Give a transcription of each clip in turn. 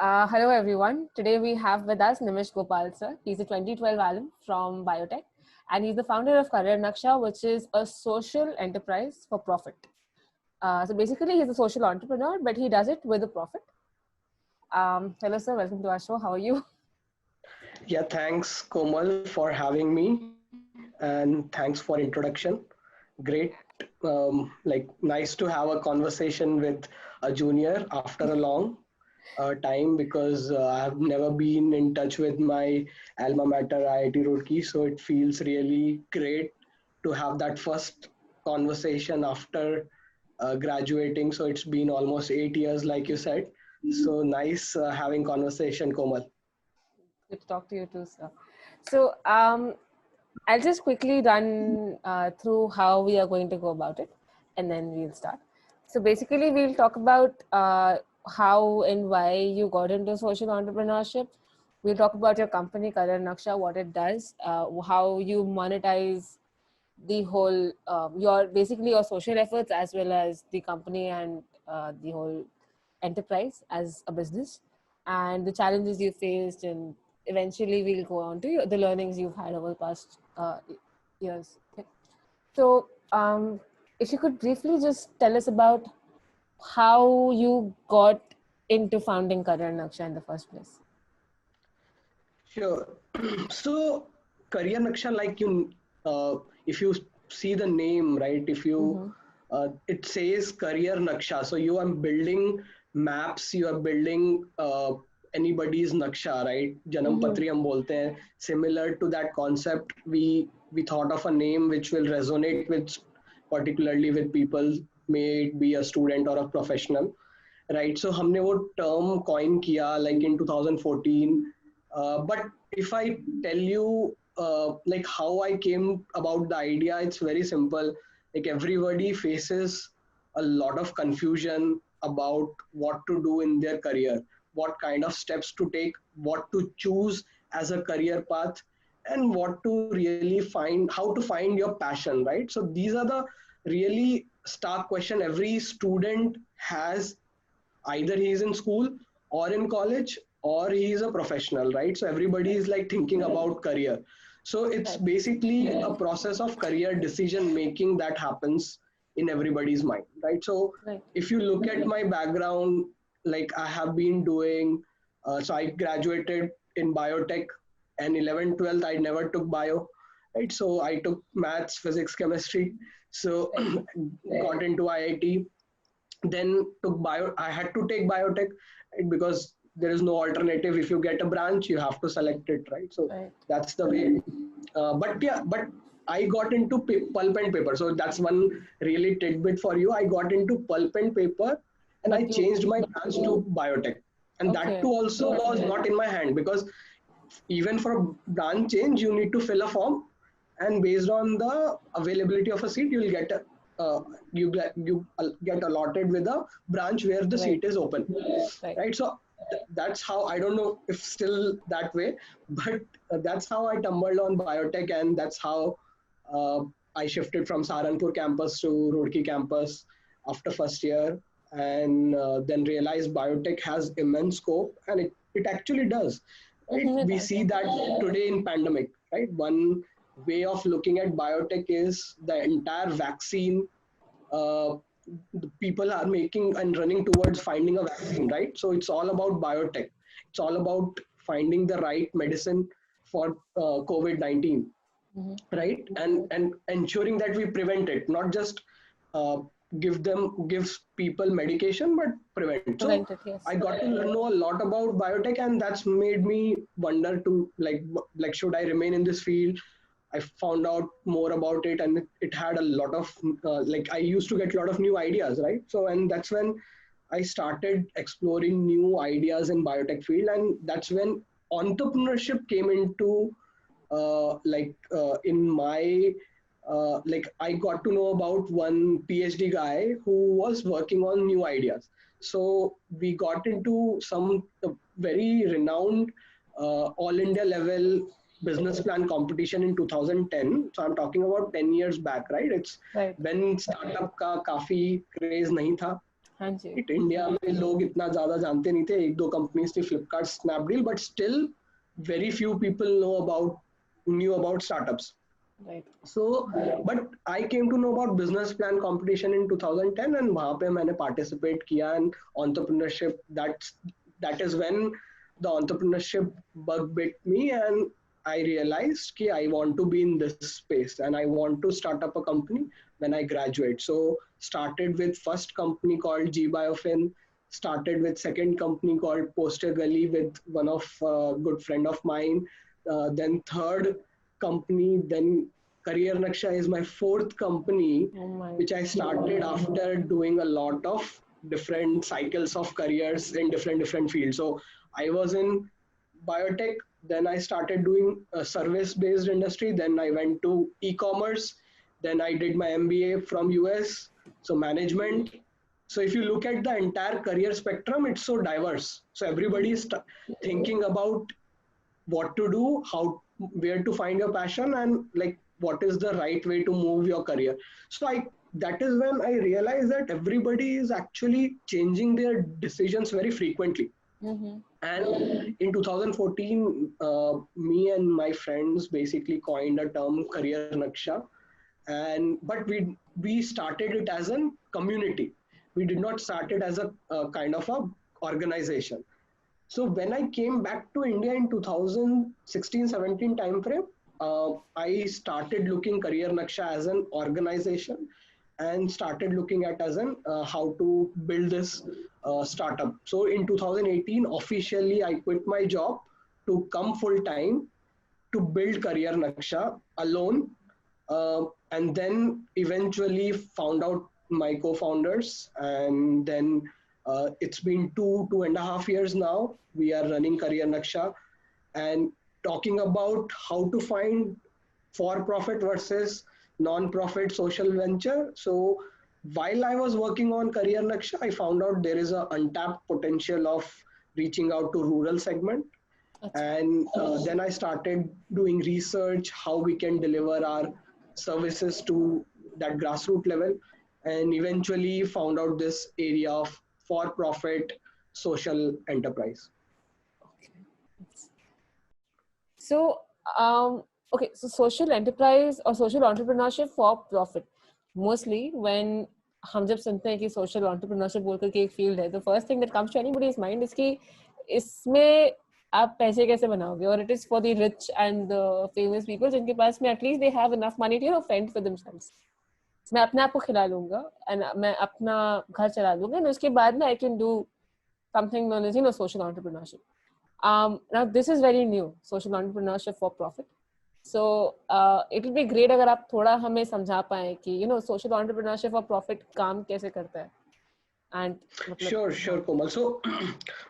Hello everyone. Today we have with us Nimish Gopal sir. He's a 2012 alum from Biotech and he's the founder of Career Naksha, which is a social enterprise for profit. So basically he's a social entrepreneur, but he does it with a profit. Hello sir, welcome to our show. How are you? Yeah, thanks Komal for having me and thanks for introduction. Great, nice to have a conversation with a junior after a long time because I have never been in touch with my alma mater IIT Roorkee, so it feels really great to have that first conversation after graduating. So it's been almost 8 years, like you said. So nice having conversation, Komal. Good to talk to you too, sir. So I'll just quickly run through how we are going to go about it, and then we'll start. So basically, we'll talk about how and why you got into social entrepreneurship. We'll talk about your company, Career Naksha, what it does, how you monetize the whole, your basically your social efforts as well as the company and the whole enterprise as a business, and the challenges you faced, and eventually we'll go on to the learnings you've had over the past years. Okay. So, if you could briefly just tell us about how you got into founding Career Naksha in the first place. Sure. So, Career Naksha, if you see the name, right? If you, Mm-hmm. it says Career Naksha. So you are building maps. You are building anybody's Naksha, right? Janam Mm-hmm. Patri hum bolte hain. Similar to that concept, we thought of a name which will resonate with, particularly with people, may it be a student or a professional, right? So हमने वो term coin किया like in 2014. But if I tell you like how I came about the idea, it's very simple. Like everybody faces a lot of confusion about what to do in their career, what kind of steps to take, what to choose as a career path, and what to really find, how to find your passion, right? So these are the really stark question every student has. Either he's in school or in college or he's a professional, right? So everybody is like thinking about career. So it's Right. basically a process of career decision making that happens in everybody's mind, right? So Right. if you look at my background, like I have been doing, so I graduated in biotech, and 11th 12th I never took bio, right? So I took maths, physics, chemistry. So Right. got into IIT, then took bio. I had to take biotech, right? Because there is no alternative. If you get a branch, you have to select it, right? So Right. that's the way. But yeah, but I got into pulp and paper. So that's one really tidbit for you. I got into pulp and paper, and I But you. changed my branch to biotech, and that Okay. too also was not in my hand, because even for a branch change you need to fill a form, and based on the availability of a seat you'll get a, get allotted with a branch where the Right. seat is open, Right. right? So that's how, I don't know if still that way, but that's how I tumbled on biotech, and that's how uh, I shifted from Saranpur campus to Roorkee campus after first year, and then realized biotech has immense scope, and it actually does, right? Mm-hmm. It We does. see Yeah. that today in pandemic, right? One way of looking at biotech is the entire vaccine. uh, the people are making and running towards finding a vaccine, right? So it's all about biotech. It's all about finding the right medicine for COVID-19, Mm-hmm. right? And ensuring that we prevent it, not just uh, give people medication, but prevent. So Prevent it. I Yes. got to know a lot about biotech, and that's made me wonder to like should I remain in this field. I found out more about it, and it had a lot of like I used to get a lot of new ideas, right? So and that's when I started exploring new ideas in biotech field, and that's when entrepreneurship came into in my like I got to know about one PhD guy who was working on new ideas. So we got into some very renowned all India level business plan competition in 2010. So I'm talking about 10 years back, right? It's Right. when startup का काफी craze नहीं था. हाँ जी. It India में लोग इतना ज्यादा जानते नहीं थे, एक दो कंपनीज थी, Flipkart, Snapdeal, but still very few people knew about startups. Right. So but I came to know about business plan competition in 2010, and वहाँ पे मैंने participate किया, and entrepreneurship, that is when the entrepreneurship bug bit me, and I realized कि I want to be in this space and I want to start up a company when I graduate. So started with first company called G Biofin, started with second company called Poster Gully with one of good friend of mine, then third company, then Career Naksha is my fourth company, Oh my. which I started after doing a lot of different cycles of careers in different fields. So I was in biotech, then I started doing a service based industry, then I went to e-commerce, then I did my MBA from US, so management. So if you look at the entire career spectrum, it's so diverse. So everybody is thinking about what to do, how, where to find your passion, and like what is the right way to move your career. So I that is when I realized that everybody is actually changing their decisions very frequently. Mm-hmm. And in 2014, me and my friends basically coined a term, Career Naksha, and but we started it as a community. We did not start it as a kind of a organization. So when I came back to India in 2016-17 timeframe, I started looking Career Naksha as an organization and started looking at as an how to build this startup. So in 2018, officially I quit my job to come full time to build Career Naksha alone, and then eventually found out my co-founders, and then it's been 2.5 years now. We are running Career Naksha and talking about how to find for-profit versus non-profit social venture. So while I was working on Career Naksha, I found out there is a untapped potential of reaching out to rural segment, and then I started doing research how we can deliver our services to that grassroots level, and eventually found out this area of for profit social enterprise. Okay. So, okay, so social enterprise or social entrepreneurship for profit. Mostly when हम जब सुनते हैं कि social entrepreneurship बोल करके एक field है, the first thing that comes to anybody's mind is कि इसमें आप पैसे कैसे बनाओगे, और it is for the rich and the famous people जिनके पास में at least they have enough money to, you know, fend for themselves. मैं अपने आप को खिला लूंगा and मैं अपना घर चला लूंगा, and उसके बाद में I can do something known as, you know, social entrepreneurship. Now this is very new, social entrepreneurship for profit. So it will be great अगर आप थोड़ा हमें समझा पाएं कि, you know, social entrepreneurship for profit काम कैसे करता है. And Sure, Komal. So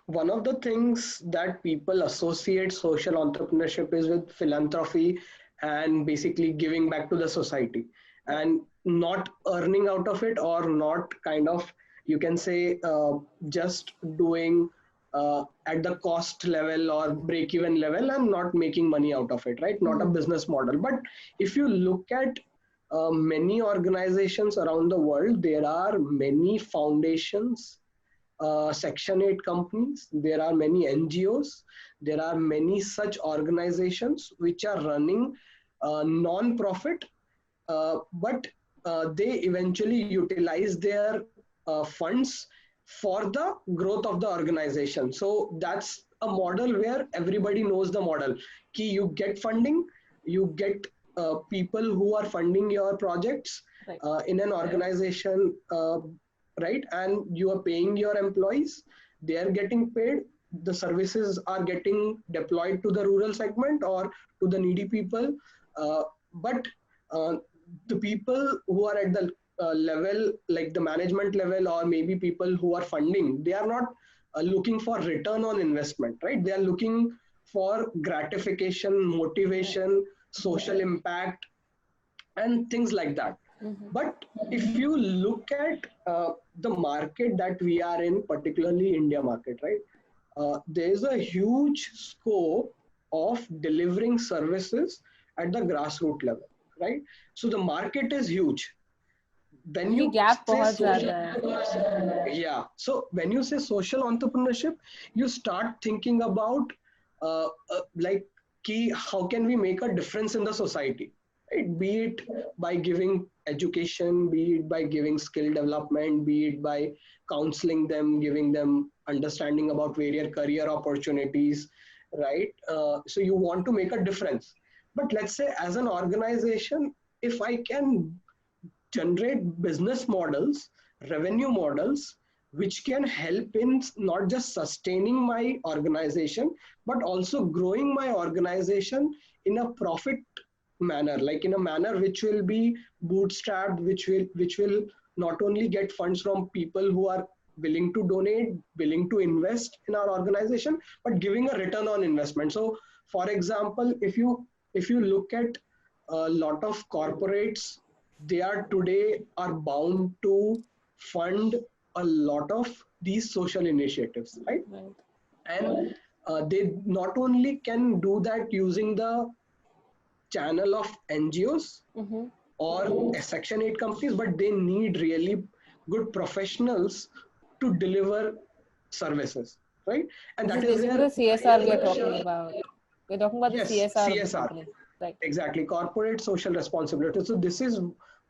one of the things that people associate social entrepreneurship is with philanthropy and basically giving back to the society and not earning out of it, or not kind of, you can say, just doing at the cost level or break even level and not making money out of it, right? Not a business model. But if you look at many organizations around the world, there are many foundations, Section 8 companies, there are many NGOs, there are many such organizations which are running non-profit, but they eventually utilize their funds for the growth of the organization. So that's a model where everybody knows the model. Ki you get funding, you get people who are funding your projects right. In an organization, right? And you are paying your employees, they are getting paid, the services are getting deployed to the rural segment or to the needy people. But the people who are at the level, like the management level, or maybe people who are funding, they are not looking for return on investment, right? They are looking for gratification, motivation, social impact, and things like that. But if you look at the market that we are in, particularly India market, right? There is a huge scope of delivering services at the grassroots level, right? So the market is huge. when ये you gap say बहुत social ज़्यादा है. entrepreneurship, yeah, so when you say social entrepreneurship, you start thinking about like key, how can we make a difference in the society, right? Be it by giving education, be it by giving skill development, be it by counseling them, giving them understanding about various career opportunities, right? So you want to make a difference. But let's say as an organization, if I can generate business models, revenue models, which can help in not just sustaining my organization, but also growing my organization in a profit manner, like in a manner which will be bootstrapped, which will not only get funds from people who are willing to donate, willing to invest in our organization, but giving a return on investment. So, for example, if you look at a lot of corporates, they are today are bound to fund a lot of these social initiatives, right? Right. And they not only can do that using the channel of NGOs Mm-hmm. or Section 8 companies, but they need really good professionals to deliver services, right? And This is that is basically where the CSR we are talking about. We're talking about the yes, CSR of the CSR. company. Right. Exactly, corporate social responsibility. So this is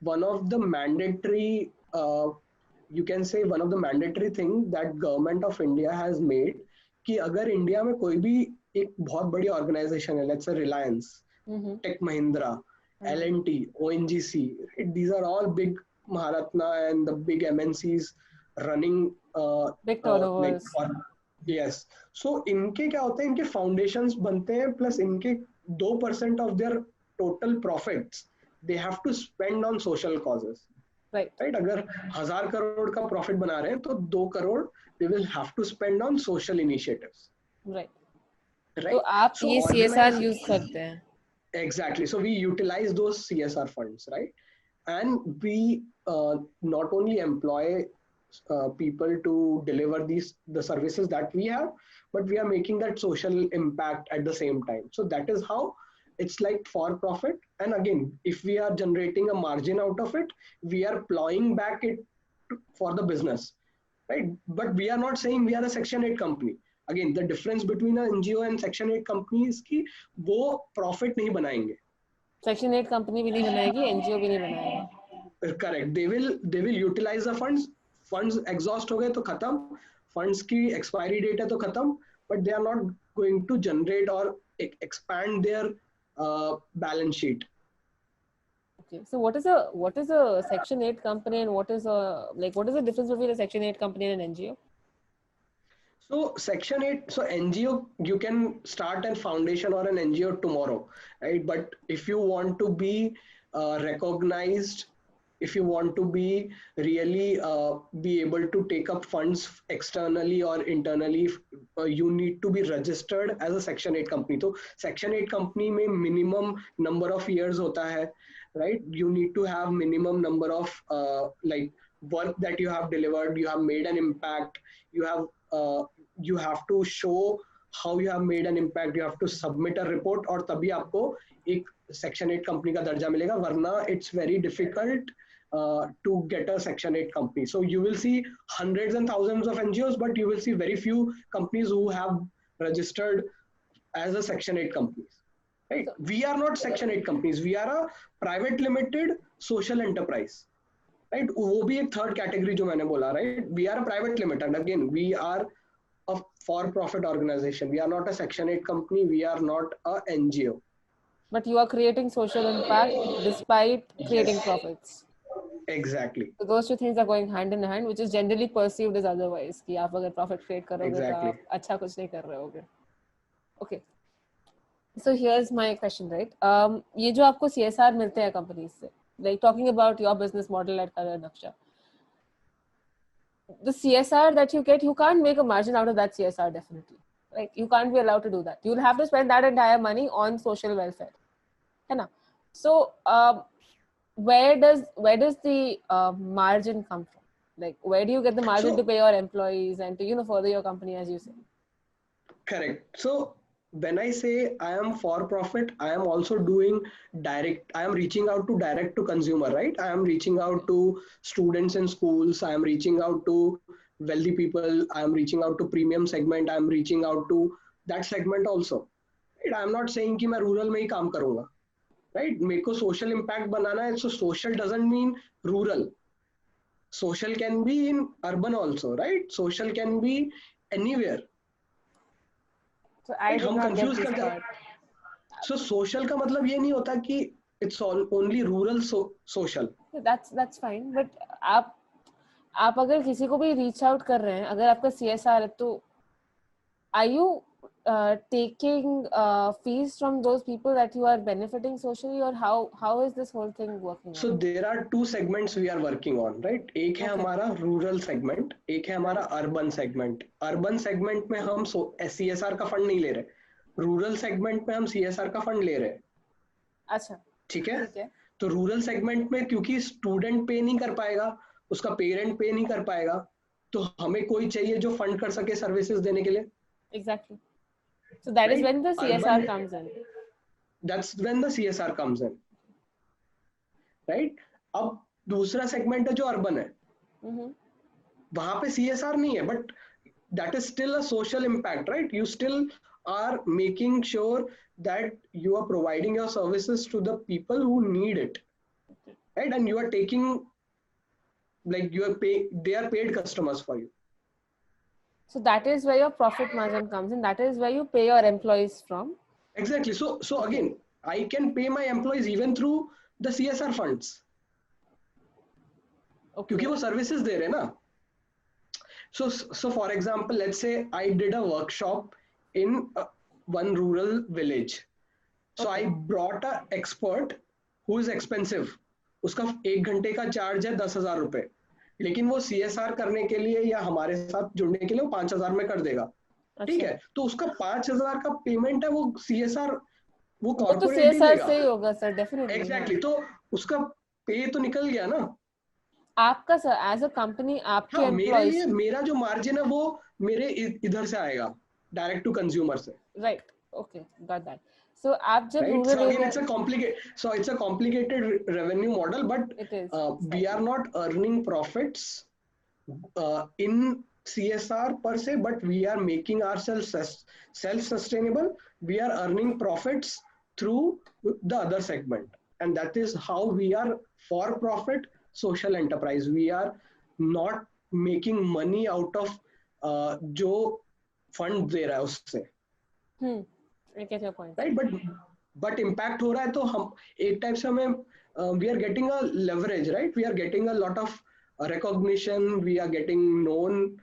one of the mandatory, you can say one of the mandatory thing that government of India has made कि अगर India में कोई भी एक बहुत बड़ी organisation है, let's say Reliance, Mm-hmm. Tech Mahindra, L&T, ONGC, right? These are all big Maharatna and the big MNCs running Big like turnovers. yes. So इनके क्या होता है, इनके फाउंडेशंस बनते हैं, प्लस इनके 2% of their total profits they have to spend on social causes, Right. right? अगर 1,000 करोड़ का प्रॉफिट बना रहे हैं तो 2 crore they will have to spend on social initiatives, Right. तो right? आप So ये CSR organize यूज करते हैं. exactly. So we utilize those CSR funds, right? And we not only employ people to deliver the services that we have, but we are making that social impact at the same time. So that is how it's like for profit. And again, if we are generating a margin out of it, we are plowing back it for the business, right? But we are not saying we are a Section 8 company. Again, the difference between an NGO and Section 8 company is कि वो profit नहीं बनाएंगे. Section 8 company भी नहीं बनाएगी, NGO भी नहीं बनाएगा. Correct. They will utilize the funds. Funds exhaust हो गए तो खत्म. Funds की expiry date है तो खत्म. But they are not going to generate or expand their balance sheet. Okay. So what is a Section 8 company and what is the difference between a Section 8 company and an NGO? So Section 8, so NGO, you can start a foundation or an NGO tomorrow, right? But if you want to be recognized, if you want to be really be able to take up funds externally or internally, you need to be registered as a Section 8 company. So Section 8 company में minimum number of years होता है, right? You need to have minimum number of like work that you have delivered, you have made an impact, you have to show how you have made an impact, you have to submit a report और तभी आपको एक Section 8 company का दर्जा मिलेगा, वरना it's very difficult to get a Section 8 company. So you will see hundreds and thousands of NGOs, but you will see very few companies who have registered as a Section 8 companies. Right? We are not Section 8 companies. We are a private limited social enterprise. Right? वो भी एक third category जो मैंने बोला, right? We are a private limited. Again, we are a for-profit organization. We are not a Section 8 company. We are not a NGO. But you are creating social impact despite creating Yes, profits. exactly. So those two things are going hand in hand, which is generally perceived as otherwise. कि आप अगर profit create करोगे तो Exactly. आप अच्छा कुछ नहीं कर रहे होगे. Okay. So here's my question, right? ये जो आपको CSR मिलते हैं companies से, like talking about your business model at Career Naksha, the CSR that you get, you can't make a margin out of that CSR definitely. Like you can't be allowed to do that. You'll have to spend that entire money on social welfare. है ना? So where does the margin come from? Like where do you get the margin So to pay your employees and to further your company, as you say? correct. So when I say I am for profit, I am also doing direct, I am reaching out to direct to consumer, right? I am reaching out to students in schools, I am reaching out to wealthy people, I am reaching out to premium segment, I am reaching out to that segment also. Right? I am not saying कि मैं rural में ही काम करूंगा, right? मेरे को social impact बनाना है, so social doesn't mean rural. Social can be in urban also, right? Social can be anywhere. So I Right? did हम not get confuse this कर part. जाते. सो सोशल का मतलब ये नहीं होता कि it's only rural social. That's fine. But आप अगर किसी को भी reach out कर रहे हैं, अगर आपका CSR है तो are you taking fees from those people that you are benefiting socially, or how is this whole thing working so out? There are two segments we are working on, right? एक है Okay. हमारा rural segment, एक है हमारा urban segment. Urban segment में हम CSR का fund नहीं ले रहे, रूरल सेगमेंट में हम CSR का फंड ले रहे हैं. अच्छा, ठीक है. ठीक है. तो रूरल सेगमेंट में क्योंकि स्टूडेंट पे नहीं कर पाएगा, उसका पेरेंट पे नहीं कर पाएगा, तो हमें कोई चाहिए जो फंड कर सके सर्विसेज देने के लिए. Exactly. So that is Right? when the CSR Urban, comes in. that's when the CSR comes in. Right? अब दूसरा सेगमेंट है जो अर्बन है, Mm-hmm. वहां पे CSR नहीं है, but that is still a social impact, right? You still are making sure that you are providing your services to the people who need it, right? And you are taking, like, you are pay, they are paid customers for you. So that is where your profit margin comes in. That is where you pay your employees from. Exactly. So again, I can pay my employees even through the CSR funds, Okay. क्योंकि वो services दे रहे हैं ना. So for example, let's say I did a workshop in one rural village. So I brought a expert who is expensive. उसका 1 घंटे का charge है 10,000 रुपए, लेकिन वो CSR करने के लिए या हमारे साथ जुड़ने के लिए वो 5,000 में कर देगा. ठीक है, तो उसका 5,000 का पेमेंट है, वो CSR वो तो कॉर्पोरेट ही CSR देगा. से ही होगा सर, डेफिनेटली. एग्जैक्टली. तो उसका पे तो निकल गया ना. आपका सर एज अ कंपनी आपके हाँ, मेरे लिए एम्प्लॉइज. मेरा जो मार्जिन है वो मेरे इधर से आएगा, डायरेक्ट टू कंज्यूमर से. Right. Okay, got that. So आप जब Right? So rural again, area. it's a complicated revenue model, but It is. we are not earning profits in CSR per se, but we are making ourselves self-sustainable. We are earning profits through the other segment, and that is how we are for-profit social enterprise. We are not making money out of जो fund दे रहा है उससे. I get your point. Right? But impact हो रहा है, तो हम एक टाइप से हमें we are getting a leverage, right? We are getting a lot of recognition, we are getting known,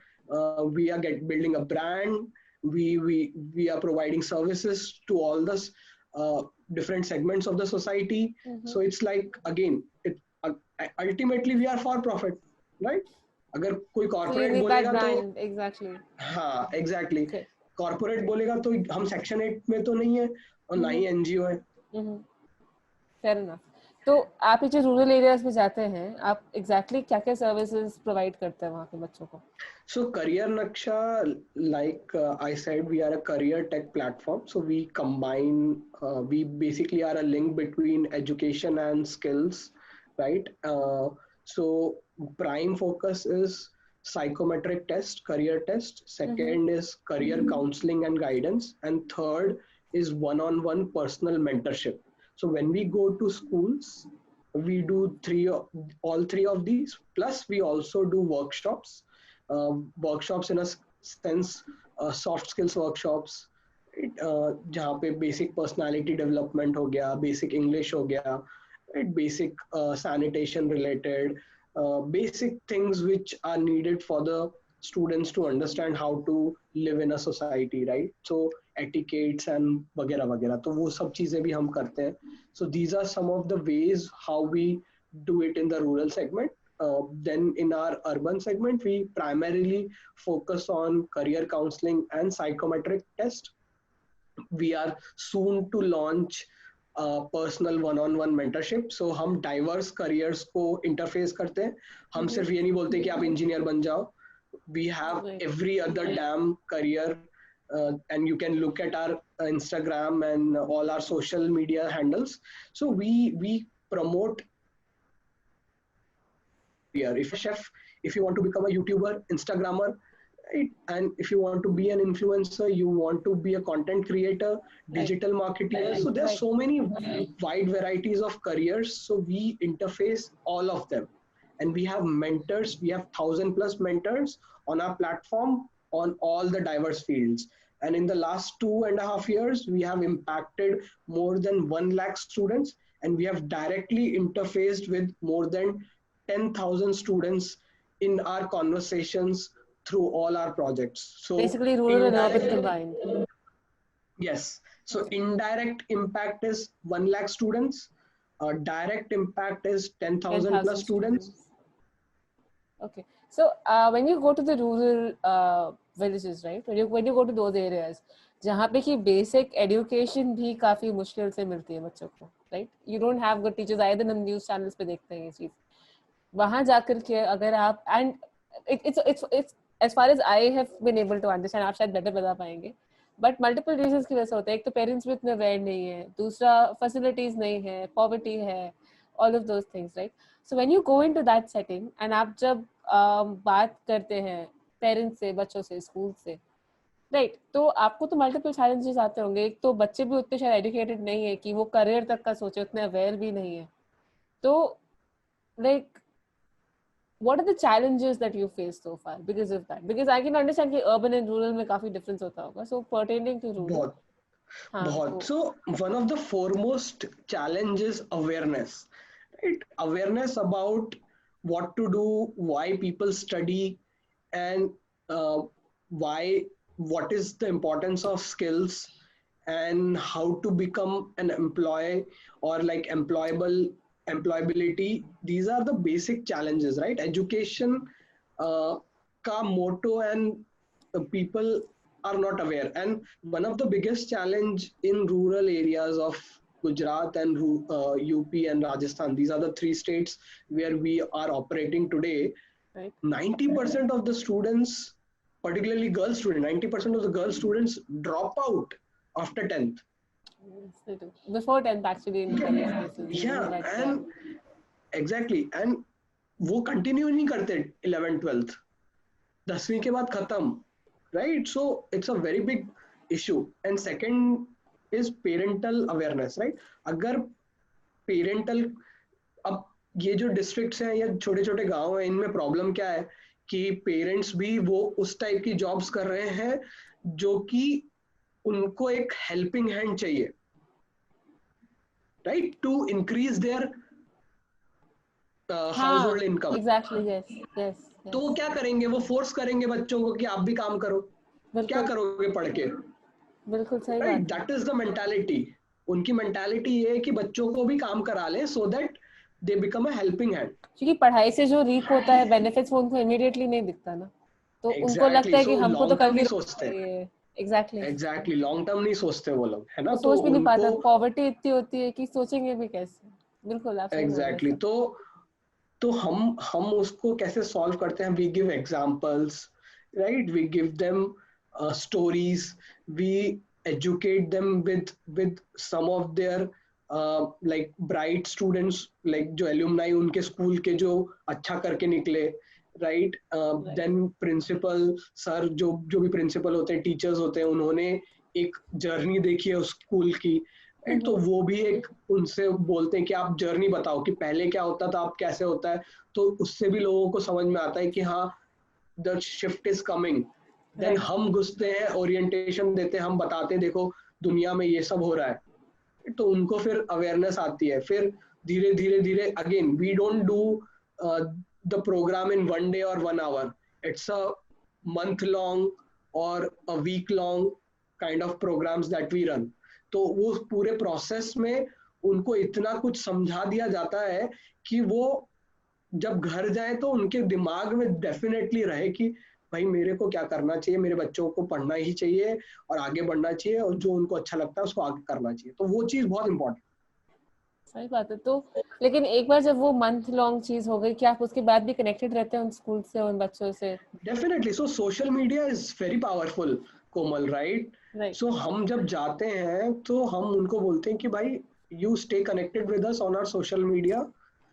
we are building a brand, we are providing services to all this different segments of the society. So it's like, again, it ultimately we are for profit, right? अगर कोई So you corporate need that बोलेगा तो brand. Exactly. हाँ, exactly. Okay. Corporate बोलेगा तो हम section 8 में तो नहीं है और ना ही NGO है. Fair enough. तो आप ये जो रूरल एरियाज में जाते हैं, आप एग्जैक्टली क्या क्या सर्विसेज प्रोवाइड करते हैं वहाँ के बच्चों को? So Career Naksha, like I said, we are a career tech platform. So we combine, we basically are a link between education and skills, right? So prime focus is psychometric test, career test. Second is career counseling and guidance, and third is one-on-one personal mentorship. So when we go to schools, we do all three of these. Plus, we also do workshops. Workshops in a sense, soft skills workshops, जहाँ पे basic personality development हो गया, basic English हो गया, right? Basic sanitation related, basic things which are needed for the students to understand how to live in a society, right? So etiquettes and वगैरह वगैरह, तो वो सब चीजें भी हम करते हैं. So these are some of the ways how we do it in the rural segment. Then in our urban segment, we primarily focus on career counseling and psychometric test. We are soon to launch personal one-on-one mentorship. So हम diverse careers को interface करते हैं. हम सिर्फ ये नहीं बोलते कि आप इंजीनियर बन जाओ. We have every other damn career and you can look at our Instagram and all our social media handles. So we promote here. If you're a chef, if you want to become a YouTuber, Instagrammer, right? And if you want to be an influencer, you want to be a content creator, Right. digital marketer. So there's Right. so many wide varieties of careers. So we interface all of them. And we have mentors, we have 1,000+ mentors on our platform on all the diverse fields. And in the last 2.5 years, we have impacted more than 1 lakh students, and we have directly interfaced with more than 10,000 students in our conversations through all our projects. So Basically, rural and urban indirect, combined. yes. So Okay. indirect impact is 1 lakh students. Direct impact is 10,000 plus 10,000 students. students. Okay. So when you go to the rural villages, right? When you go to those areas, जहाँ पे कि basic education भी काफी मुश्किल से मिलती है बच्चों को, right? You don't have good teachers. आए दिन हम news channels पे देखते हैं ये चीज. वहाँ जाकर के अगर आप and it's as far as I have been able to understand, आप शायद better बता पाएंगे. बट मल्टीपल रीजंस की वजह से होता है. एक तो पेरेंट्स भी इतने अवेयर नहीं है, दूसरा फैसिलिटीज नहीं है, पॉवर्टी है, all of those things, right? So when you go into that setting and आप जब बात करते हैं पेरेंट्स से, बच्चों से, स्कूल से, राइट, तो आपको तो मल्टीपल चैलेंजेस आते होंगे. एक तो बच्चे भी उतने शायद एजुकेटेड नहीं है कि वो करियर तक का सोचे, उतने अवेयर भी नहीं है. तो like what are the challenges that you face so far because of that? Because I can understand कि urban and rural में काफी difference होता होगा. So pertaining to rural, बहुत हाँ, बहुत. तो So one of the foremost challenges awareness, right? Awareness about what to do, why people study, and uh, why, what is the importance of skills, and how to become an employee or like employability. These are the basic challenges, right? Education ka motto, and people are not aware. And one of the biggest challenge in rural areas of Gujarat and UP and Rajasthan, these are the three states where we are operating today. right, 90% of the students, particularly girl students, 90% of the girl students drop out after 10th. yes, they do. Before 10th actually in many cases, even Yeah, in that and exactly. And वो continue नहीं करते 11th 12th, 10वीं के बाद खत्म, right? So it's a very big issue. And second is parental awareness, right? अगर parental, अब ये जो डिस्ट्रिक्ट्स हैं या छोटे छोटे गांव हैं, इनमें प्रॉब्लम क्या है कि पेरेंट्स भी वो उस टाइप की जॉब्स कर रहे हैं जो कि उनको एक हेल्पिंग हैंड चाहिए, right, to increase their household income. exactly, yes, yes, तो वो yes. क्या करेंगे, वो फोर्स करेंगे बच्चों को कि आप भी काम करो. क्या बिल्कुल करोगे पढ़ के, बिल्कुल सही राइट? बात है. That is the mentality. उनकी मेंटालिटी ये है कि बच्चों को भी काम करा लें so that they become a helping hand. क्योंकि पढ़ाई से जो रीप होता है बेनिफिट्स, वो उनको इमीडिएटली नहीं दिखता ना, तो उनको लगता एग्जैक्टली. है कि सो हमको तो लॉन्ग टर्म करके नहीं रहना सोचते. चाहिए. एग्जैक्टली. एग्जैक्टली लॉन्ग टर्म नहीं सोचते वो लोग, है ना? वो तो सोच भी नहीं उनको पाता, पॉवर्टी इतनी होती है कि सोचेंगे भी कैसे. बिल्कुल आप सही बोल रहे हैं एग्जैक्टली सर. तो हम उसको कैसे सॉल्व करते हैं? We give examples, right? We give them stories, we educate them with some of their like bright students, like जो एल्यूमनाई उनके स्कूल के जो अच्छा करके निकले, राइट? देन प्रिंसिपल सर, जो भी प्रिंसिपल होते हैं, टीचर्स होते हैं, उन्होंने एक जर्नी देखी है उस स्कूल की, तो वो भी एक उनसे बोलते हैं कि आप जर्नी बताओ कि पहले क्या होता था, अब कैसे होता है. तो उससे भी लोगों को समझ में आता है कि हाँ, the shift is coming. Then right. हम घुसते हैं, ओरिएंटेशन देते हैं, हम बताते हैं देखो दुनिया में ये सब हो रहा है. तो उनको फिर अवेयरनेस आती है. फिर धीरे धीरे धीरे again we don't do the programme in 1 day or 1 hour. It's a month long or a week long kind of programs that we run. तो वो पूरे प्रोसेस में उनको इतना कुछ समझा दिया जाता है कि वो जब घर जाए तो उनके दिमाग में डेफिनेटली रहे कि भाई मेरे को क्या करना चाहिए, मेरे बच्चों को पढ़ना ही चाहिए और आगे बढ़ना चाहिए, और जो उनको अच्छा लगता है उसको आगे करना चाहिए. तो वो चीज बहुत इंपॉर्टेंट. सही बात है. तो लेकिन एक बार जब वो मंथ लॉन्ग चीज हो गई, क्या आप उसके बाद भी कनेक्टेड रहते हैं उन स्कूल से, उन बच्चों से? Definitely. So social media is very powerful. Komal, right? Right. सो हम जब जाते हैं तो हम उनको बोलते हैं कि भाई you stay connected with us on our social media,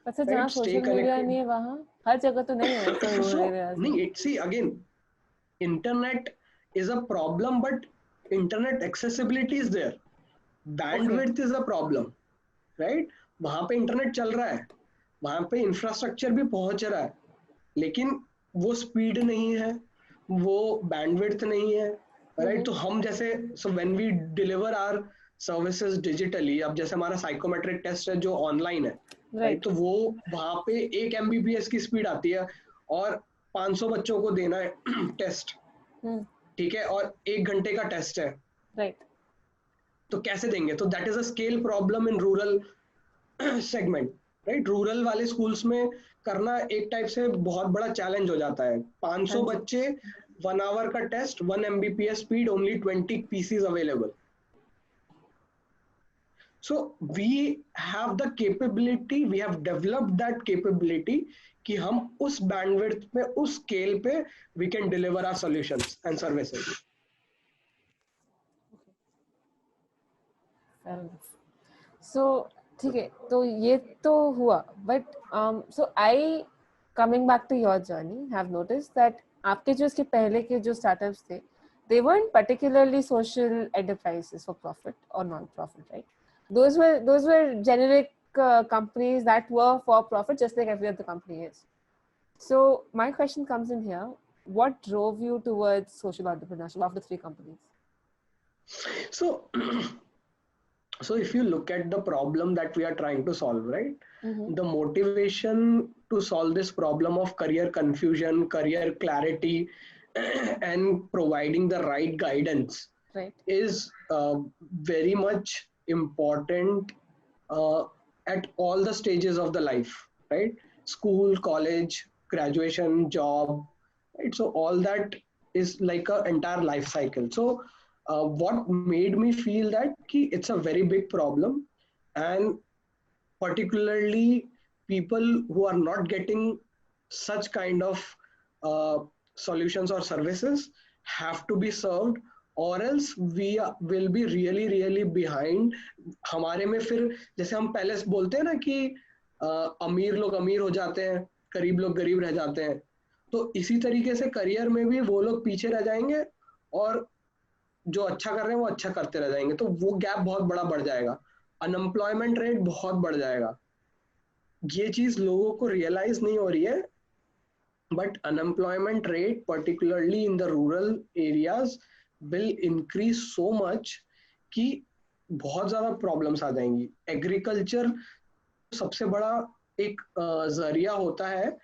अच्छा, जहाँ राइट? स्टे सोशल मीडिया नहीं कनेक्टेड. है वहाँ हर जगह तो नहीं है ऐसे रूरल सो एरियाज में. नहीं, it see again, internet is a problem, but internet accessibility is there. Okay. Bandwidth is a problem, right? वहां पे इंटरनेट चल रहा है, वहां पे इंफ्रास्ट्रक्चर भी पहुंच रहा है, लेकिन वो स्पीड नहीं है, वो बैंडविड्थ नहीं है, राइट? तो हम जैसे, so when we deliver our services digitally, अब जैसे हमारा साइकोमेट्रिक टेस्ट है जो ऑनलाइन है, राइट? Right. तो वो वहां पे 1 MBPS की स्पीड आती है और 500 बच्चों को देना है टेस्ट, Hmm. ठीक है, और 1 घंटे का टेस्ट है, Right. तो कैसे देंगे? तो that is a scale problem in rural segment, right? Rural वाले स्कूल्स में करना एक टाइप से बहुत बड़ा चैलेंज हो जाता है. 500 हाँ जी. बच्चे, 1 आवर का test, 1 MBPS speed, only 20 PCs available. So we have the capability, we have developed that capability कि हम उस बैंडविड्थ पे, उस स्केल पे we can deliver our solutions and services. Fair enough. So ठीक है, तो ये तो हुआ, but so I, coming back to your journey, have noticed that आपके जो इसके पहले के जो startups थे, they weren't particularly social enterprises for profit or non-profit, right? Those were generic companies that were for profit, just like every other company is. So my question comes in here: what drove you towards social entrepreneurship after 3 companies? So so if you look at the problem that we are trying to solve, right? Mm-hmm. The motivation to solve this problem of career confusion, career clarity, and providing the right guidance Right. is very much important uh, at all the stages of the life, right? School, college, graduation, job, right? So all that is like an entire life cycle. So what made me feel that it's a very big problem, and particularly people who are not getting such kind of uh, solutions or services have to be served, or else we will be really really behind. हमारे में फिर, जैसे हम पहले बोलते हैं ना कि अमीर लोग अमीर हो जाते हैं, गरीब लोग गरीब रह जाते हैं, तो इसी तरीके से करियर में भी वो लोग पीछे रह जाएंगे, और जो अच्छा कर रहे हैं वो अच्छा करते रह जाएंगे, तो वो गैप बहुत बड़ा बढ़ जाएगा, अनएम्प्लॉयमेंट रेट बहुत बढ़ जाएगा. ये चीज लोगों को रियलाइज नहीं हो रही है, but unemployment rate particularly in the rural areas will increase so much कि बहुत ज्यादा प्रॉब्लम्स आ जाएंगी. एग्रीकल्चर सबसे बड़ा एक जरिया होता है,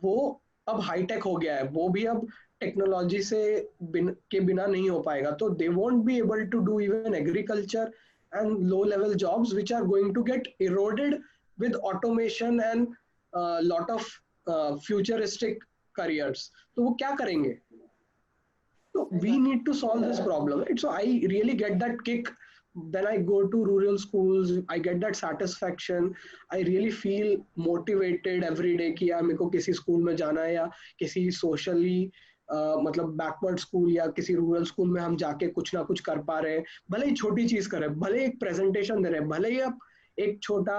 वो अब हाईटेक हो गया है, वो भी अब टेक्नोलॉजी से के बिना नहीं हो पाएगा, तो they won't be able to do even agriculture and low level jobs which are going to get eroded with automation and lot of futuristic careers. तो वो क्या करेंगे? So we need to solve this problem, right? So I really get that kick when I go to rural schools. I get that satisfaction. I really feel motivated every day कि यार मेरे को किसी school में जाना है, या किसी सोशली मतलब बैकवर्ड स्कूल या किसी रूरल स्कूल में हम जाके कुछ ना कुछ कर पा रहे हैं, भले ही छोटी चीज करें, भले ही एक प्रेजेंटेशन दे रहे हैं, भले ही आप एक छोटा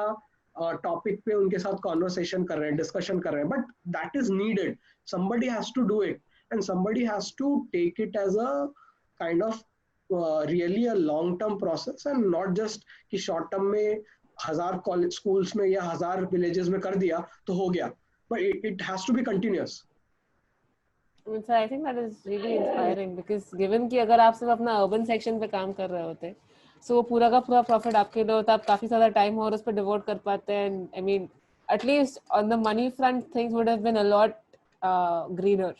टॉपिक पे उनके साथ कॉन्वर्सेशन कर रहे हैं, डिस्कशन कर रहे हैं, but that is needed. somebody has to do it, and somebody has to take it as a kind of really a long term process, and not just कि short term में 1000 college schools में या 1000 villages में कर दिया तो हो गया, but it has to be continuous. So I think that is really inspiring, because given कि अगर आप सिर्फ अपना urban section पे काम कर रहे होते, so वो पूरा का पूरा profit आपके लिए होता, आप काफी ज़्यादा time और उस पर devote कर पाते हैं, and I mean at least on the money front things would have been a lot greener.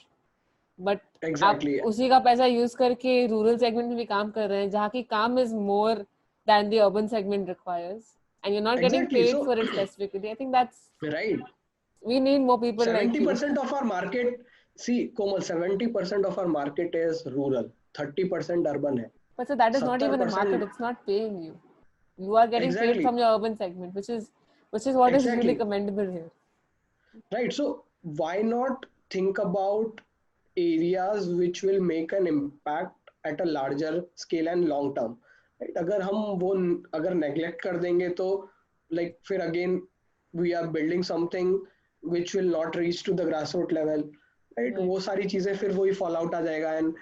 But Exactly. आप उसी का पैसा use करके rural segment में भी काम कर रहे हैं, जहाँ की काम is more than the urban segment requires, and you're not getting Exactly. paid So for it specifically. I think that's, right, we need more people like you. 70% of our market, see Komal, 70% of our market is rural, 30% urban है. But so that is not even a market. 70%. It's not paying you. You are getting paid Exactly. from your urban segment, which is what is Exactly. really commendable here. Right. So why not think about areas which will make an impact at a larger scale and long term, right? अगर हम वो अगर neglect कर देंगे तो like फिर again we are building something which will not reach to the grassroots level, right? Right. वो सारी चीजें फिर वही fall out आ जाएगा, and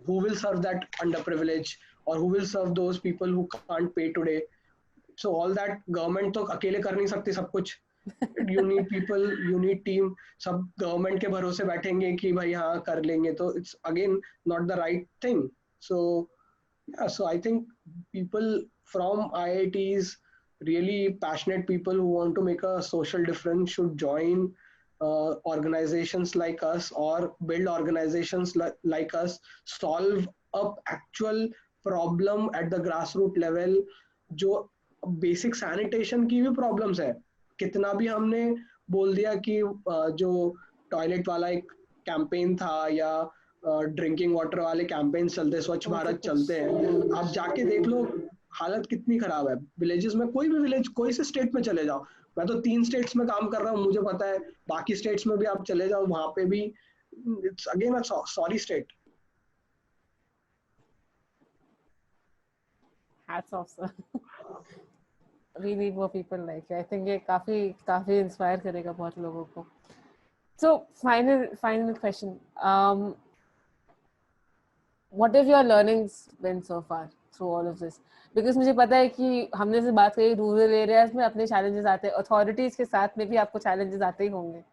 who will serve that underprivileged, or who will serve those people who can't pay today? So all that government तो अकेले कर नहीं सकती सब कुछ, you need people, you need team. सब गवर्नमेंट के भरोसे बैठेंगे कि भाई हाँ कर लेंगे, तो it's again not the right thing. So yeah, so I think people from IITs, really passionate people who want to make a social difference, should join organizations like us, or build organizations like us, solve up actual problem at the grassroots level. जो basic sanitation की भी problems है, कितना भी हमने बोल दिया कि जो टॉयलेट वाला एक कैंपेन था या ड्रिंकिंग वाटर वाले कैंपेन चलते, स्वच्छ भारत चलते हैं, आप जाके देख लो हालत कितनी खराब है विलेजेस में. कोई भी विलेज, कोई से स्टेट में चले जाओ, मैं तो 3 स्टेट्स में काम कर रहा हूँ, मुझे पता है, बाकी स्टेट्स में भी आप चले जाओ, वहां पे भी it's again a sorry state. Hats off, sir. We need more people like you. I think ये काफी inspire करेगा बहुत लोगों को. So final question. What have your learnings been so far through all of this? Because मुझे पता है कि हमने से बात करी, रूरल एरियाज में अपने challenges आते हैं, authorities के साथ में भी आपको challenges आते ही होंगे.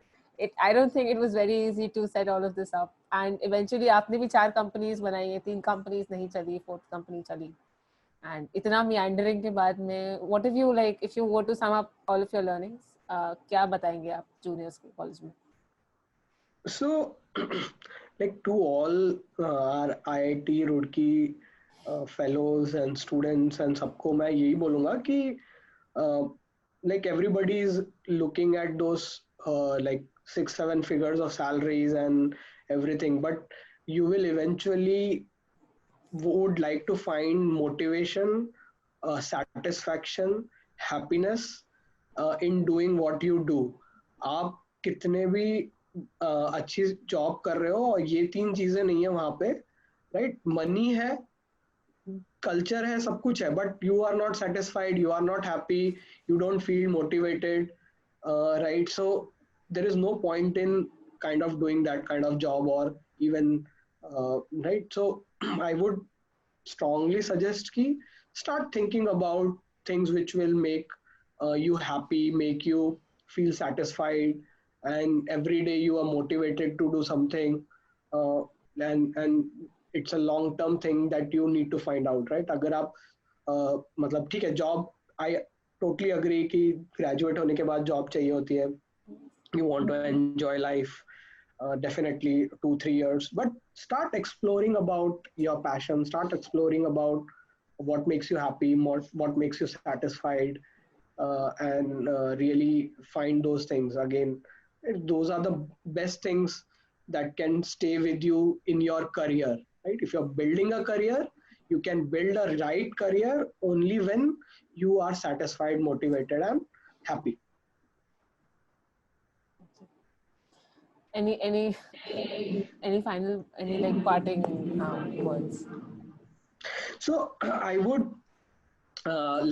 I don't think it was very easy to set all of this up, and eventually आपने भी 4 companies बनाई हैं, 3 companies नहीं चली, 4th company चली, and इतना meandering के बाद में, what have you, like, if you were to sum up all of your learnings, क्या बताएंगे आप juniors को college में? So like to all our IIT Roorkee fellows and students and सबको मैं यही बोलूँगा कि like everybody is looking at those like 6-7 figures of salaries and everything, but you will eventually would like to find motivation, satisfaction, happiness in doing what you do. आप कितने भी अच्छी job कर रहे हो और ये 3 चीजें नहीं है वहां पे, राइट? मनी है, कल्चर है, सब कुछ है, but you are not satisfied, you are not happy, you don't feel motivated, right? So there is no point in kind of doing that kind of job, or even right? So I would strongly suggest ki start thinking about things which will make you happy, make you feel satisfied, and every day you are motivated to do something, uh, and it's a long term thing that you need to find out, right? अगर आप मतलब ठीक है job, I totally agree कि graduate होने के बाद job चाहिए होती है, you want to enjoy life, definitely 2-3 years, but start exploring about your passion, start exploring about what makes you happy, what makes you satisfied, and really find those things. Again, those are the best things that can stay with you in your career, right? If you're building a career, you can build a right career only when you are satisfied, motivated, and happy. Any final, any like parting words? So I would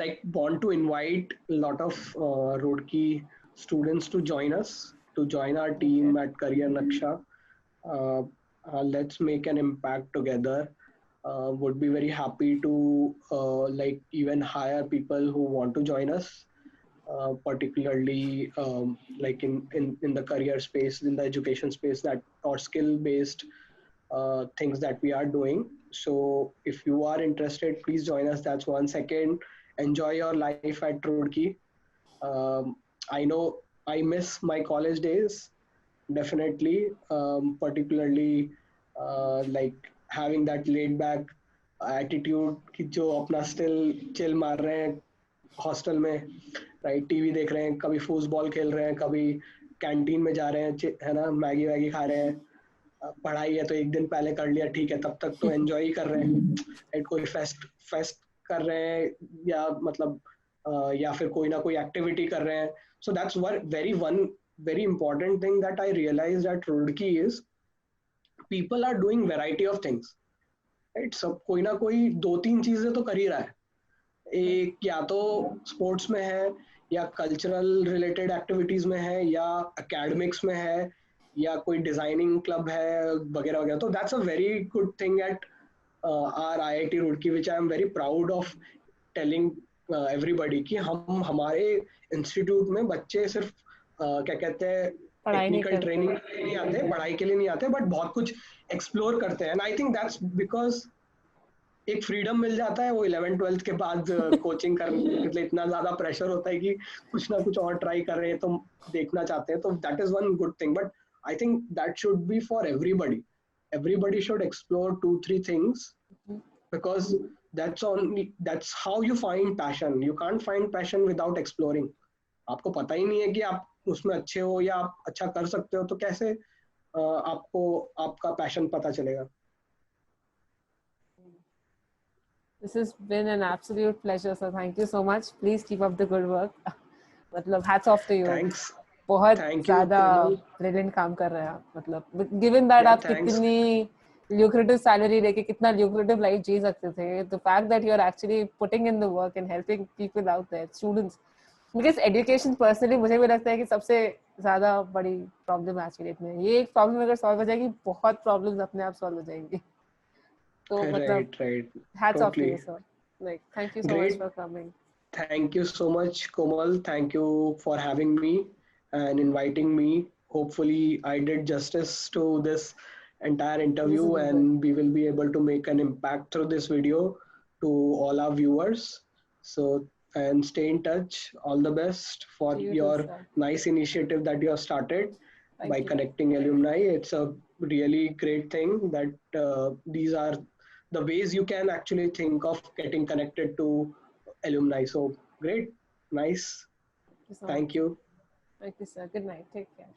like want to invite a lot of Roorkee students to join us, to join our team at Career Naksha. Let's make an impact together. Would be very happy to like even hire people who want to join us, particularly like in the career space, in the education space, that or skill based things that we are doing. So if you are interested, please join us. That's one. Second, enjoy your life at Roorkee. I know I miss my college days, definitely, particularly like having that laid back attitude कि जो अपना still chill मार रहे हैं hostel में, right? TV देख रहे हैं, कभी फुटबॉल खेल रहे हैं, कभी कैंटीन में जा रहे हैं, है ना, मैगी वैगी खा रहे हैं, पढ़ाई है तो एक दिन पहले कर लिया, ठीक है, तब तक तो एंजॉय ही कर रहे हैं, कोई फेस्ट फेस्ट कर रहे हैं, या मतलब या फिर कोई ना कोई एक्टिविटी कर रहे हैं. So that's one very important thing that I realized at Roorkee is people are doing variety of things. Right, सब कोई ना कोई 2-3 चीजें तो कर ही रहा है। एक या तो स्पोर्ट्स में है, या कल्चरल रिलेटेड एक्टिविटीज में है, या एकेडमिक्स में है, या कोई डिजाइनिंग क्लब है वगैरह वगैरह। तो that's a very good thing at our IIT Roorkee, which I am very proud of telling everybody कि हम हमारे इंस्टीट्यूट में बच्चे सिर्फ क्या कहते हैं, पढ़ाई नहीं टेक्निकल करते। ट्रेनिंग के लिए नहीं आते, पढ़ाई के लिए नहीं आते, बट बहुत कुछ एक्सप्लोर करते हैं। And I think that's because एक फ्रीडम मिल जाता है। वो 11th-12th के बाद कोचिंग करने के लिए इतना ज्यादा प्रेशर होता है कि कुछ ना कुछ और ट्राई कर रहे हैं, तो देखना चाहते हैं। तो that is one good thing, but I think that should be for everybody should explore 2-3 things, because that's how you find passion. You can't find passion without exploring. आपको पता ही नहीं है कि आप उसमें अच्छे हो या आप अच्छा कर सकते हो, तो कैसे आपको आपका पैशन पता चलेगा? This has been an absolute pleasure, sir. Thank you so much. Please keep up the good work. मतलब hats off to you. Thanks, बहुत थैंक यू ज़्यादा कोमल। brilliant काम कर रहे हैं आप। मतलब given that या आप थैंक्स। कितनी lucrative salary लेके कितना lucrative life जी सकते थे, the fact that you are actually putting in the work and helping people out there, students. Because education personally मुझे भी लगता है कि सबसे ज़्यादा बड़ी प्रॉब्लम है आज की डेट में। ये एक प्रॉब्लम अगर सॉल्व हो जाएगी, बहुत प्रॉब्लम्स अपने आप सॉल्व हो जाएंगी। तो मतलब right, right, hats off to totally you, sir. Like, thank you so much great. for coming. Thank you so much, Komal. Thank you for having me and inviting me. Hopefully, I did justice to this entire This has interview, been good. and we will be able to make an impact through this video to all our viewers. So, and stay in touch. All the best for To you too, your sir. nice initiative that you have started Thank by you. connecting alumni. It's a really great thing that these are the ways you can actually think of getting connected to alumni. So great, nice. Thank you so much. Thank you. Thank you, sir. Good night. Take care.